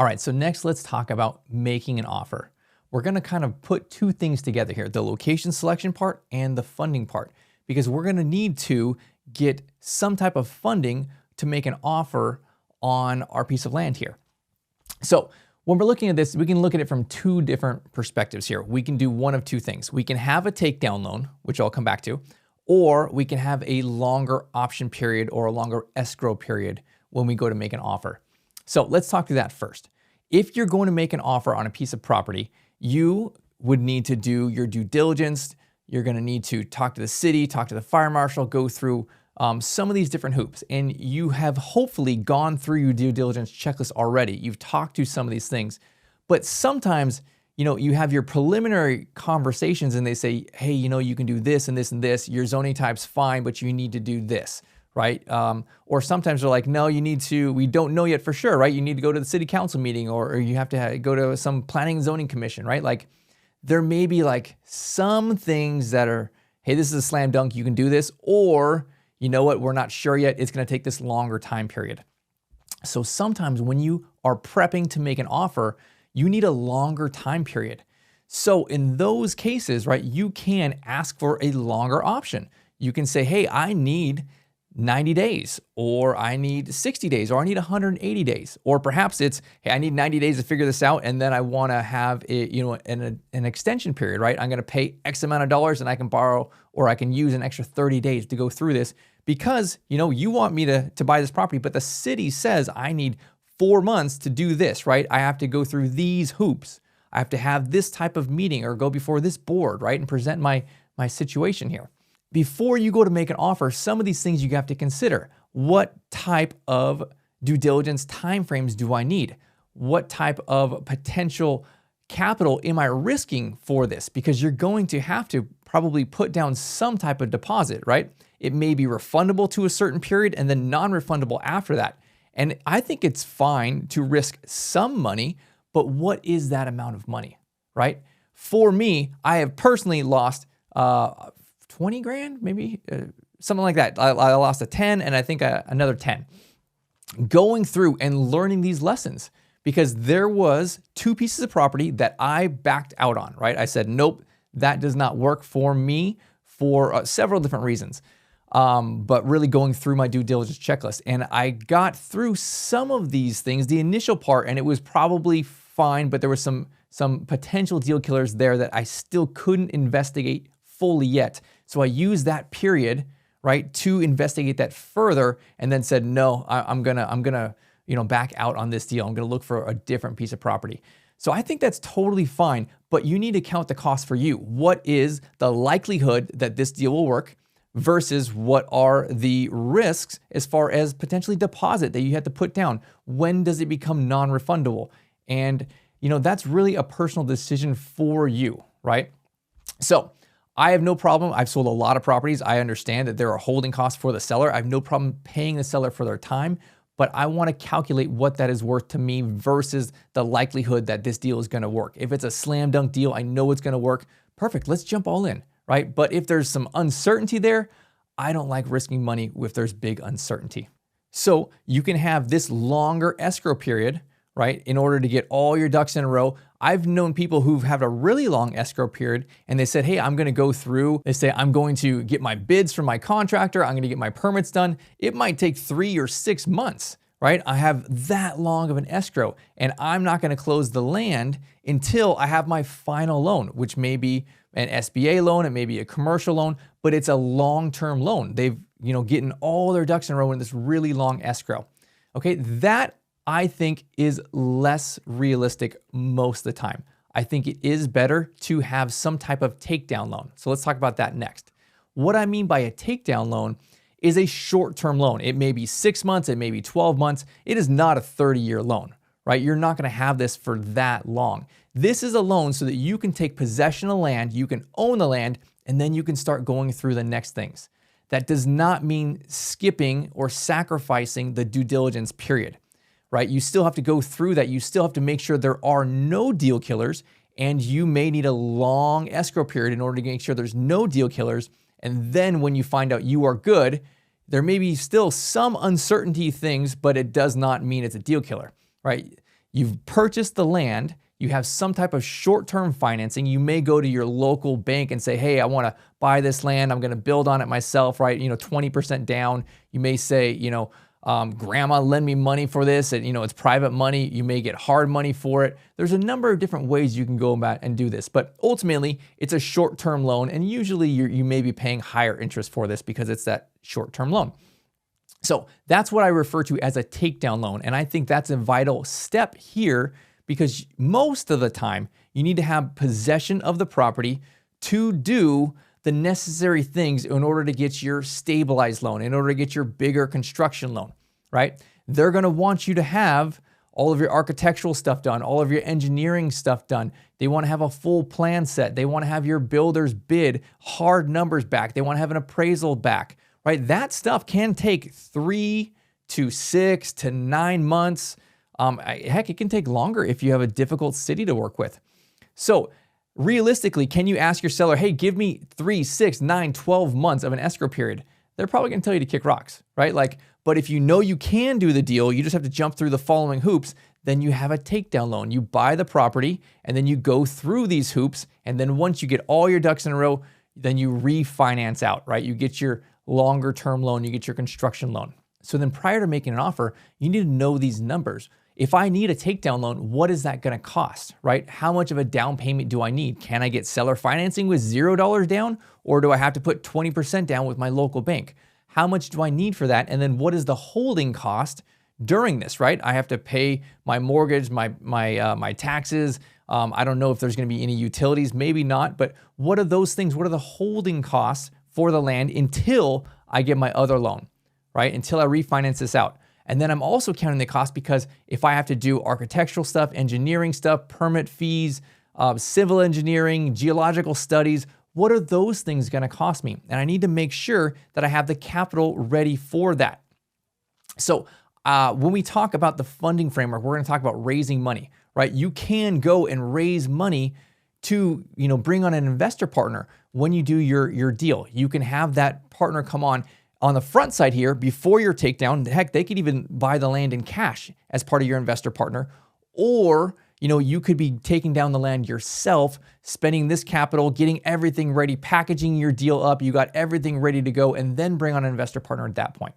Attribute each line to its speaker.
Speaker 1: All right, so next let's talk about making an offer. We're gonna kind of put two things together here, the location selection part and the funding part, because we're gonna need to get some type of funding to make an offer on our piece of land here. So when we're looking at this, we can look at it from two different perspectives here. We can do one of two things. We can have a takedown loan, which I'll come back to, or we can have a longer option period or a longer escrow period when we go to make an offer. So let's talk through that first. If you're going to make an offer on a piece of property, you would need to do your due diligence. You're going to need to talk to the city, talk to the fire marshal, go through some of these different hoops. And you have hopefully gone through your due diligence checklist already. You've talked to some of these things, but sometimes, you have your preliminary conversations and they say, hey, you can do this and this and this. Your zoning type's fine, but you need to do this, right? Or sometimes they're like, no, we don't know yet for sure, right? You need to go to the city council meeting or you have to go to some planning and zoning commission, right? Like there may be like some things that are, hey, this is a slam dunk, you can do this, or you know what, we're not sure yet, it's gonna take this longer time period. So sometimes when you are prepping to make an offer, you need a longer time period. So in those cases, right, you can ask for a longer option. You can say, hey, I need 90 days, or I need 60 days, or I need 180 days. Or perhaps it's, hey, I need 90 days to figure this out, and then I wanna have an extension period, right? I'm gonna pay X amount of dollars and I can borrow, or I can use an extra 30 days to go through this because, you want me to buy this property, but the city says I need 4 months to do this, right? I have to go through these hoops. I have to have this type of meeting or go before this board, right? And present my situation here. Before you go to make an offer, some of these things you have to consider. What type of due diligence timeframes do I need? What type of potential capital am I risking for this? Because you're going to have to probably put down some type of deposit, right? It may be refundable to a certain period and then non-refundable after that. And I think it's fine to risk some money, but what is that amount of money, right? For me, I have personally lost 20 grand, maybe something like that. I lost a 10 and I think another 10. Going through and learning these lessons, because there was 2 pieces of property that I backed out on, right? I said, nope, that does not work for me for several different reasons. But really going through my due diligence checklist. And I got through some of these things, the initial part, and it was probably fine, but there were some potential deal killers there that I still couldn't investigate fully yet. So I used that period, right, to investigate that further and then said, no, I'm gonna back out on this deal. I'm gonna look for a different piece of property. So I think that's totally fine, but you need to count the cost for you. What is the likelihood that this deal will work versus what are the risks as far as potentially deposit that you have to put down? When does it become non-refundable? And that's really a personal decision for you, right? So I have no problem. I've sold a lot of properties. I understand that there are holding costs for the seller. I have no problem paying the seller for their time, but I want to calculate what that is worth to me versus the likelihood that this deal is going to work. If it's a slam dunk deal, I know it's going to work. Perfect. Let's jump all in, right? But if there's some uncertainty there, I don't like risking money if there's big uncertainty. So you can have this longer escrow period, right, in order to get all your ducks in a row. I've known people who've had a really long escrow period and they said, hey, I'm gonna go through, they say, I'm going to get my bids from my contractor, I'm gonna get my permits done. It might take 3 or 6 months, right? I have that long of an escrow and I'm not gonna close the land until I have my final loan, which may be an SBA loan, it may be a commercial loan, but it's a long-term loan. They've, getting all their ducks in a row in this really long escrow. Okay, that I think is less realistic most of the time. I think it is better to have some type of takedown loan. So let's talk about that next. What I mean by a takedown loan is a short-term loan. It may be 6 months, it may be 12 months. It is not a 30-year loan, right? You're not gonna have this for that long. This is a loan so that you can take possession of land, you can own the land, and then you can start going through the next things. That does not mean skipping or sacrificing the due diligence period, right? You still have to go through that. You still have to make sure there are no deal killers, and you may need a long escrow period in order to make sure there's no deal killers. And then when you find out you are good, there may be still some uncertainty things, but it does not mean it's a deal killer, right? You've purchased the land, you have some type of short-term financing. You may go to your local bank and say, hey, I want to buy this land. I'm going to build on it myself, right? 20% down. You may say, grandma, lend me money for this. And, it's private money. You may get hard money for it. There's a number of different ways you can go about and do this. But ultimately, it's a short-term loan. And usually you may be paying higher interest for this because it's that short-term loan. So that's what I refer to as a takedown loan. And I think that's a vital step here because most of the time you need to have possession of the property to do the necessary things in order to get your stabilized loan, in order to get your bigger construction loan, right? They're going to want you to have all of your architectural stuff done, all of your engineering stuff done. They want to have a full plan set. They want to have your builder's bid, hard numbers back. They want to have an appraisal back, right? That stuff can take 3 to 6 to 9 months. Heck, it can take longer if you have a difficult city to work with. So realistically, can you ask your seller, hey, give me 3, 6, 9, 12 months of an escrow period? They're probably going to tell you to kick rocks, right? But if you know you can do the deal, you just have to jump through the following hoops, then you have a takedown loan. You buy the property and then you go through these hoops. And then once you get all your ducks in a row, then you refinance out, right? You get your longer term loan, you get your construction loan. So then prior to making an offer, you need to know these numbers. If I need a takedown loan, what is that going to cost, right? How much of a down payment do I need? Can I get seller financing with $0 down, or do I have to put 20% down with my local bank? How much do I need for that? And then what is the holding cost during this, right? I have to pay my mortgage, my taxes. I don't know if there's going to be any utilities, maybe not, but what are those things? What are the holding costs for the land until I get my other loan, right? Until I refinance this out. And then I'm also counting the cost because if I have to do architectural stuff, engineering stuff, permit fees, civil engineering, geological studies, what are those things going to cost me? And I need to make sure that I have the capital ready for that. So when we talk about the funding framework, we're going to talk about raising money, right? You can go and raise money to bring on an investor partner when you do your deal. You can have that partner come on the front side here before your takedown. Heck, they could even buy the land in cash as part of your investor partner. Or, you could be taking down the land yourself, spending this capital, getting everything ready, packaging your deal up. You got everything ready to go, and then bring on an investor partner at that point.